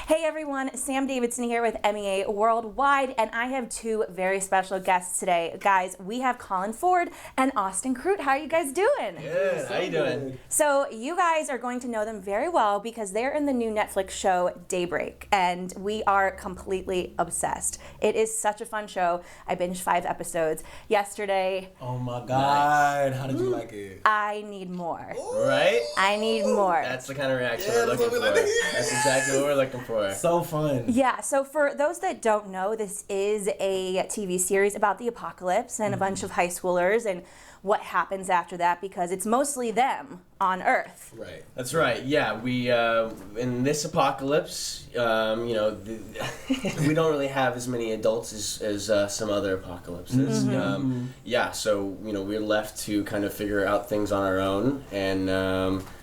Hey everyone, Sam Davidson here with MEAWW Worldwide, and I have two very special guests today. Guys, we have Colin Ford and Crute. How are you guys doing? Good, how you doing? So you guys are going to know them very well because they're in the new Netflix show Daybreak, and we are completely obsessed. It is such a fun show. I binged 5 episodes yesterday. Oh my God, how did you like it? I need more. Right? I need more. That's the kind of reaction we're looking for. That's exactly what we're looking for. So fun. Yeah, so for those that don't know, this is a TV series about the apocalypse and a bunch of high schoolers and what happens after that, because it's mostly them on Earth. Right. That's right. Yeah, we in this apocalypse, we don't really have as many adults as some other apocalypses. So we're left to kind of figure out things on our own, and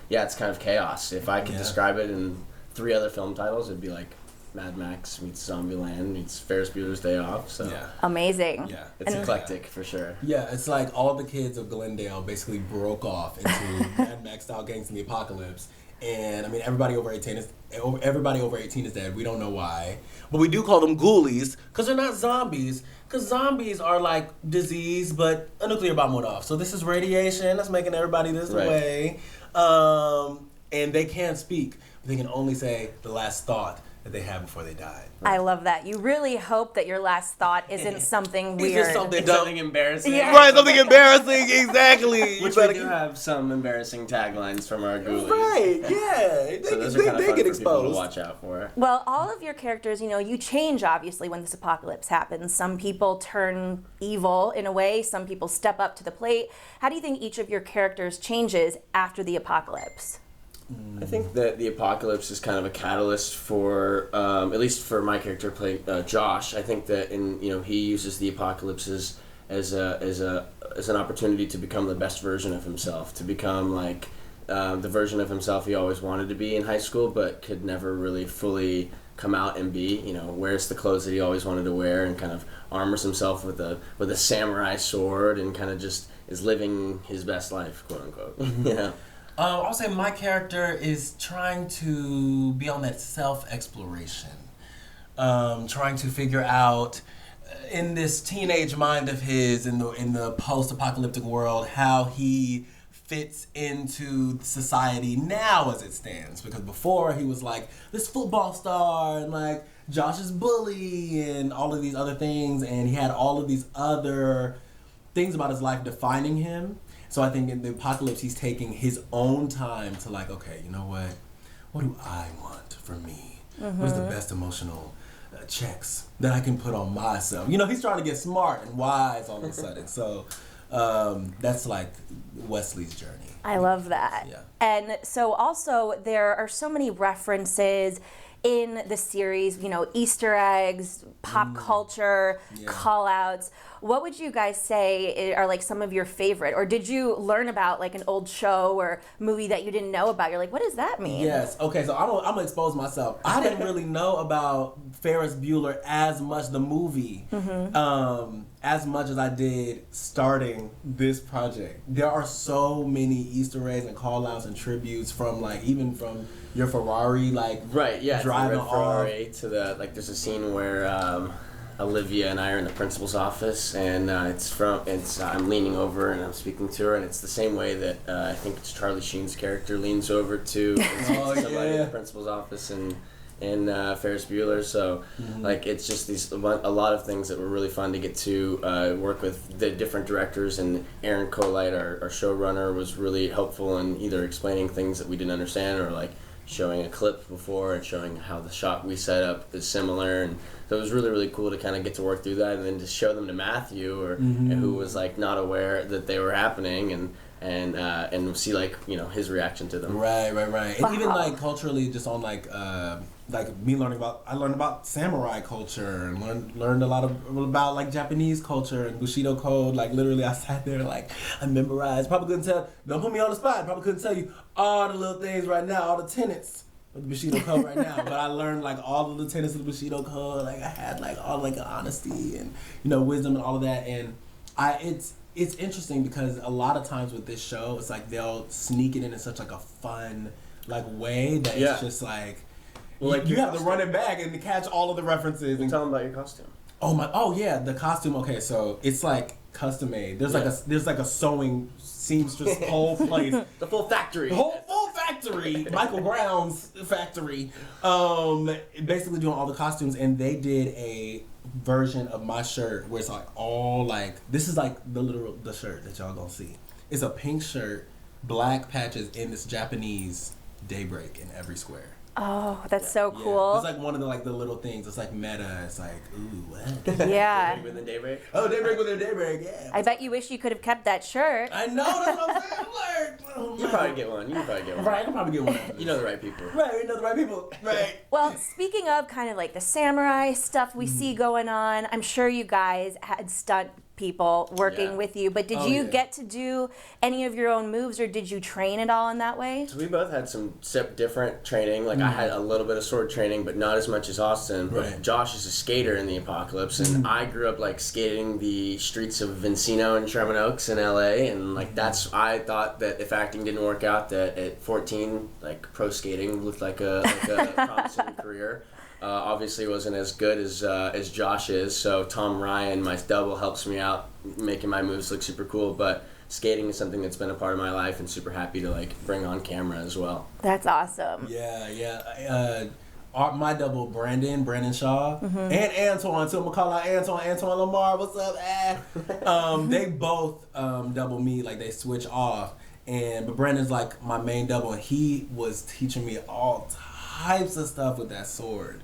it's kind of chaos. If I could describe it in 3 other film titles, it'd be like Mad Max meets Zombieland meets Ferris Bueller's Day Off. So Amazing. Yeah. It's eclectic for sure. Yeah, it's like all the kids of Glendale basically broke off into Mad Max style gangs in the apocalypse. And I mean, everybody over 18 is dead. We don't know why, but we do call them ghoulies because they're not zombies. Because zombies are like disease, but a nuclear bomb went off. So this is radiation that's making everybody this way. And they can't speak. They can only say the last thought that they had before they died. I love that. You really hope that your last thought isn't something weird. It's just something embarrassing. Yeah. Right, something embarrassing, exactly. Which we do have some embarrassing taglines from our ghoulies. Right, yeah. So those are kind of fun get for people to exposed. watch out for. Well, all of your characters, you change obviously when this apocalypse happens. Some people turn evil in a way, some people step up to the plate. How do you think each of your characters changes after the apocalypse? I think that the apocalypse is kind of a catalyst for, at least for my character, played Josh. I think that he uses the apocalypse as an opportunity to become the best version of himself, to become like the version of himself he always wanted to be in high school, but could never really fully come out and be. Wears the clothes that he always wanted to wear, and kind of armors himself with a samurai sword, and kind of just is living his best life, quote unquote. I'll say my character is trying to be on that self-exploration, trying to figure out in this teenage mind of his, in the post-apocalyptic world, how he fits into society now as it stands. Because before he was like this football star and like Josh's bully and all of these other things, and he had all of these other things about his life defining him. So I think in the apocalypse, he's taking his own time to like, okay, you know what? What do I want for me? What is the best emotional checks that I can put on myself? He's trying to get smart and wise all of a sudden. So that's like Wesley's journey. I love that. Yeah. And so also there are so many references in the series, Easter eggs, pop culture, call-outs. What would you guys say are like some of your favorite? Or did you learn about like an old show or movie that you didn't know about? You're like, what does that mean? Yes. Okay, so I'm going to expose myself. I didn't really know about Ferris Bueller as much, the movie, as much as I did starting this project. There are so many Easter eggs and call-outs and tributes from like, even from your Ferrari, like driving off. Ferrari to the, like there's a scene where Olivia and I are in the principal's office, and I'm leaning over and I'm speaking to her, and it's the same way that I think it's Charlie Sheen's character leans over to somebody in the principal's office and Ferris Bueller. So like it's just a lot of things that were really fun to get to work with the different directors, and Aaron Colite, our showrunner, was really helpful in either explaining things that we didn't understand or like showing a clip before and showing how the shot we set up is similar. And so it was really, really cool to kind of get to work through that, and then to show them to Matthew, or who was like not aware that they were happening, and see like his reaction to them. Right. And even like culturally, just on like me I learned about samurai culture, and learned a lot about like Japanese culture and Bushido code. Like literally, I sat there like I memorized. Probably couldn't tell. Don't put me on the spot. Probably couldn't tell you all the little things right now, all the tenets of the Bushido code right now. But I learned like all of the tenets of the Bushido code. Like I had like all like honesty and wisdom and all of that. And it's interesting because a lot of times with this show, it's like they'll sneak it in such like a fun like way that it's just like Well, like you your have to costume. run it back and catch all of the references. And Tell them about your costume. Oh yeah, the costume. Okay, so it's like custom made. There's like a sewing seamstress whole place. The full factory. The whole full factory, Michael Brown's factory, basically doing all the costumes, and they did a version of my shirt where it's like all like, this is like the shirt that y'all gonna see. It's a pink shirt, black patches, in this Japanese Daybreak in every square. Oh, that's so cool. It's like one of the little things. It's like meta. It's like, ooh, what? Yeah. Daybreak within Daybreak. Oh, Daybreak within Daybreak, yeah. I bet you wish you could have kept that shirt. I know, that's what I'm saying. I'm like, oh, You probably get one. You can probably get one. Right, I can probably get one. You know the right people. Right, you know the right people. Right. Well, speaking of kind of like the samurai stuff we see going on, I'm sure you guys had stunt people working with you, but did you get to do any of your own moves, or did you train at all in that way? So we both had some different training. Like I had a little bit of sword training, but not as much as Austin. Right. But Josh is a skater in the apocalypse, and I grew up like skating the streets of Encino and Sherman Oaks in LA, and like I thought that if acting didn't work out, that at 14, like pro skating looked like a promising career. Obviously wasn't as good as Josh is, so Tom Ryan, my double, helps me out making my moves look super cool, but skating is something that's been a part of my life and super happy to like bring on camera as well. That's awesome. Yeah. My double, Brandon Shaw, and Antoine, so I'm gonna call out Antoine Lamar, what's up, they both double me, like they switch off, but Brandon's like my main double, and he was teaching me all types of stuff with that sword.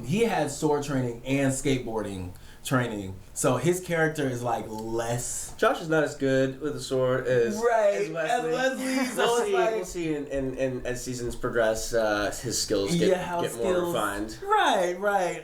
He had sword training and skateboarding training, so his character is like less. Josh is not as good with a sword as Wesley. So we'll see in as seasons progress, his skills get more refined. Right.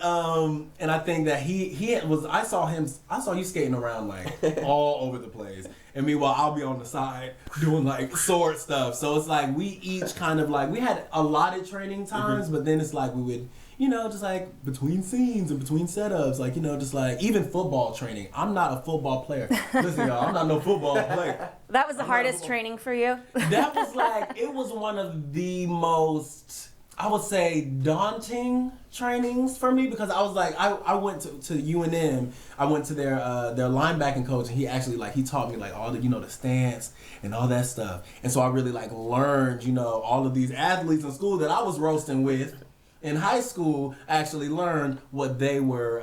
And I think that he was. I saw you skating around like all over the place, and meanwhile I'll be on the side doing like sword stuff. So it's like we each kind of like, we had allotted training times, but then it's like we would, just like between scenes and between setups, like, just like even football training. I'm not a football player. Listen, y'all, I'm not no football player. That was the hardest training for you? That was like, it was one of the most, I would say, daunting trainings for me, because I was like, I went to UNM, I went to their linebacking coach, and he actually like, he taught me like all the, the stance and all that stuff. And so I really like learned, all of these athletes in school that I was roasting with in high school, actually learned what they were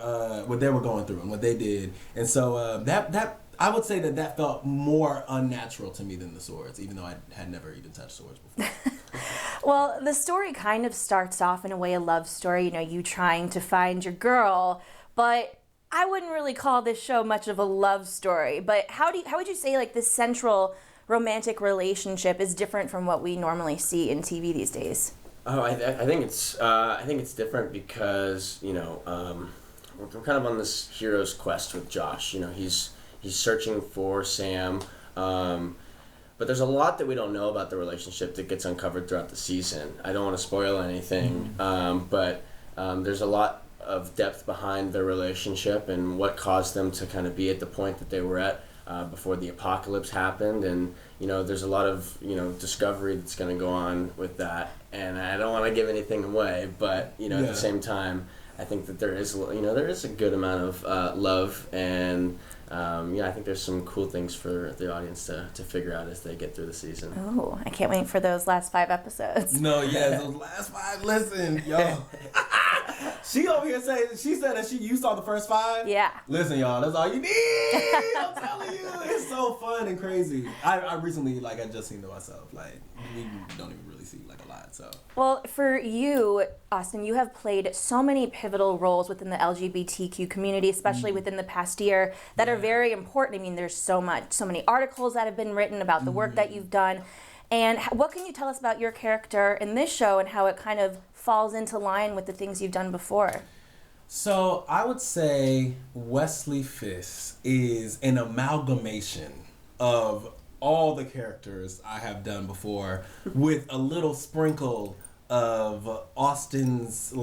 going through and what they did. And so that I would say that felt more unnatural to me than the swords, even though I had never even touched swords before. Well, the story kind of starts off in a way a love story, you trying to find your girl, but I wouldn't really call this show much of a love story. But how would you say like this central romantic relationship is different from what we normally see in TV these days? Oh, I think it's different because we're kind of on this hero's quest with Josh. He's searching for Sam, but there's a lot that we don't know about the relationship that gets uncovered throughout the season. I don't want to spoil anything, but there's a lot of depth behind their relationship and what caused them to kind of be at the point that they were at before the apocalypse happened, and there's a lot of discovery that's going to go on with that. And I don't want to give anything away, but at the same time, I think that there is a good amount of love, and I think there's some cool things for the audience to figure out as they get through the season. Oh, I can't wait for those last 5 episodes. No, those last 5. Listen, yo. She over here she said that you saw the first 5? Yeah. Listen, y'all, that's all you need. I'm telling you, it's so fun and crazy. I recently, I just seen it myself. Like, we don't even really see a lot. So. Well, for you, Austin, you have played so many pivotal roles within the LGBTQ community, especially within the past year, that are very important. I mean, there's so many articles that have been written about the work that you've done. And what can you tell us about your character in this show and how it kind of falls into line with the things you've done before? So I would say Wesley Fists is an amalgamation of all the characters I have done before with a little sprinkle of Austin's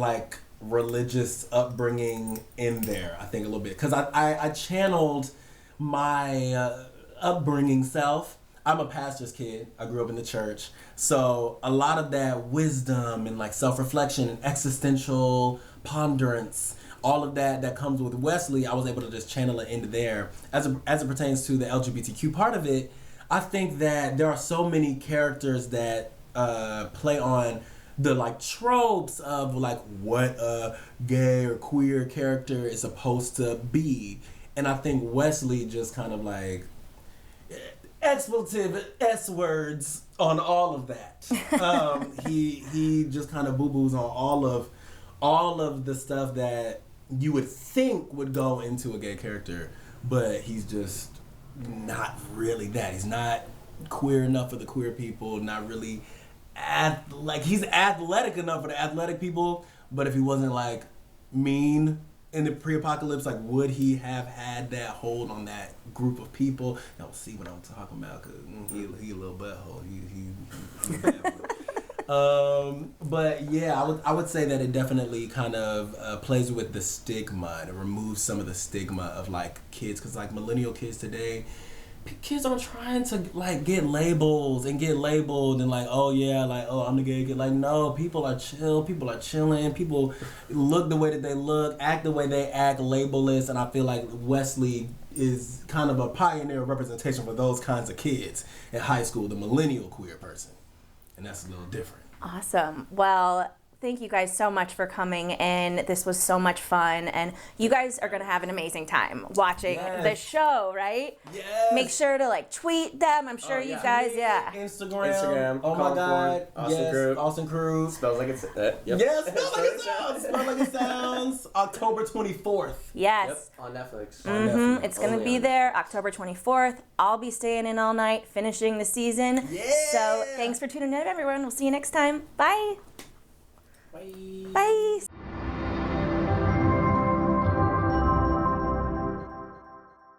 religious upbringing in there, I think, a little bit. Because I channeled my upbringing self. I'm a pastor's kid. I grew up in the church. So a lot of that wisdom and like self-reflection and existential ponderance, all of that comes with Wesley, I was able to just channel it into there. As it pertains to the LGBTQ part of it, I think that there are so many characters that play on the like tropes of like what a gay or queer character is supposed to be. And I think Wesley just kind of like expletive S words on all of that. He just kind of boo-boos on all of the stuff that you would think would go into a gay character, but he's just not really that. He's not queer enough for the queer people, not really he's athletic enough for the athletic people, but if he wasn't like mean in the pre-apocalypse, like would he have had that hold on that group of people? Y'all see what I'm talking about, cause he a little butthole. He bad boy. But yeah, I would say that it definitely kind of plays with the stigma and it removes some of the stigma of like kids, cause like millennial kids today, kids aren't trying to like get labels and get labeled and like, oh yeah, like, oh, I'm the gay kid. Like, no, people are chill, people are chilling, people look the way that they look, act the way they act, labelless, and I feel like Wesley is kind of a pioneer representation for those kinds of kids in high school, the millennial queer person. And that's a little different. Awesome. Well, thank you guys so much for coming in. This was so much fun, and you guys are going to have an amazing time watching the show, right? Yes. Make sure to like tweet them. I'm sure you guys, Instagram. Oh Colin my God. Ford, Crute. Austin Crute. Spells like it's yep. Yes, smells like it sounds. Smells like it sounds. October 24th. Yes. Yep, on Netflix. Netflix. It's going to be there October 24th. I'll be staying in all night, finishing the season. Yeah. So thanks for tuning in, everyone. We'll see you next time. Bye. Bye. Bye.